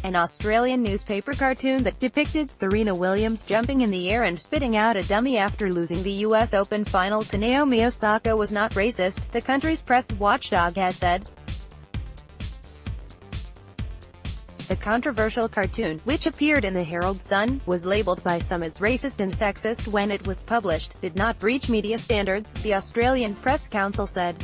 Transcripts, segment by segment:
an Australian newspaper cartoon that depicted Serena Williams jumping in the air and spitting out a dummy after losing the US Open final to Naomi Osaka was not racist, the country's press watchdog has said. The controversial cartoon, which appeared in the Herald Sun, was labelled by some as racist and sexist when it was published, did not breach media standards, the Australian Press Council said.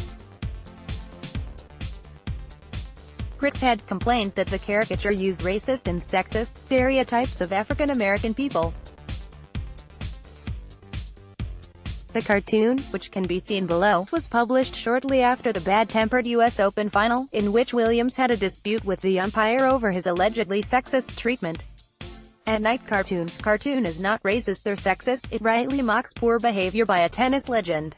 Critics had complained that the caricature used racist and sexist stereotypes of African American people. The cartoon, which can be seen below, was published shortly after the bad-tempered US Open final, in which Williams had a dispute with the umpire over his allegedly sexist treatment. At Night Cartoon's cartoon is not racist or sexist, it rightly mocks poor behavior by a tennis legend.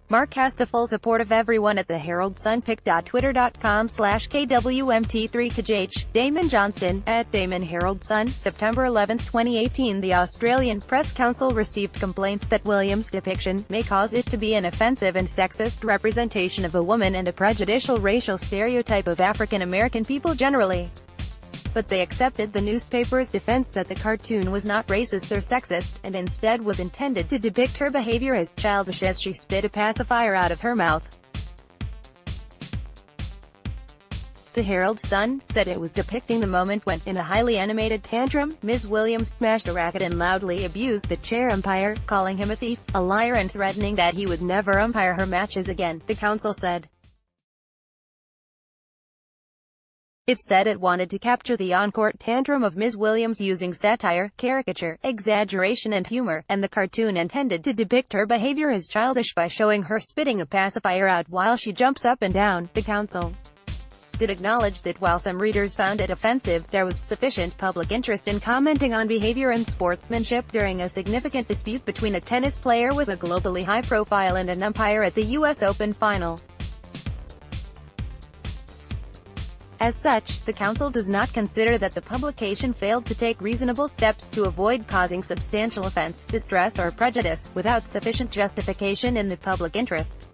Mark has the full support of everyone at the Herald Sun. pic.twitter.com/KWMT3KJH. Damon Johnston, at Damon Herald Sun, September 11, 2018. The Australian Press Council received complaints that Williams' depiction may cause it to be an offensive and sexist representation of a woman and a prejudicial racial stereotype of African American people generally. But they accepted the newspaper's defense that the cartoon was not racist or sexist, and instead was intended to depict her behavior as childish as she spit a pacifier out of her mouth. The Herald Sun said it was depicting the moment when, in a highly animated tantrum, Ms. Williams smashed a racket and loudly abused the chair umpire, calling him a thief, a liar and threatening that he would never umpire her matches again, the council said. It said it wanted to capture the on-court tantrum of Ms. Williams using satire, caricature, exaggeration and humor, and the cartoon intended to depict her behavior as childish by showing her spitting a pacifier out while she jumps up and down. The council did acknowledge that while some readers found it offensive, there was sufficient public interest in commenting on behavior and sportsmanship during a significant dispute between a tennis player with a globally high profile and an umpire at the US Open final. As such, the council does not consider that the publication failed to take reasonable steps to avoid causing substantial offense, distress or prejudice, without sufficient justification in the public interest.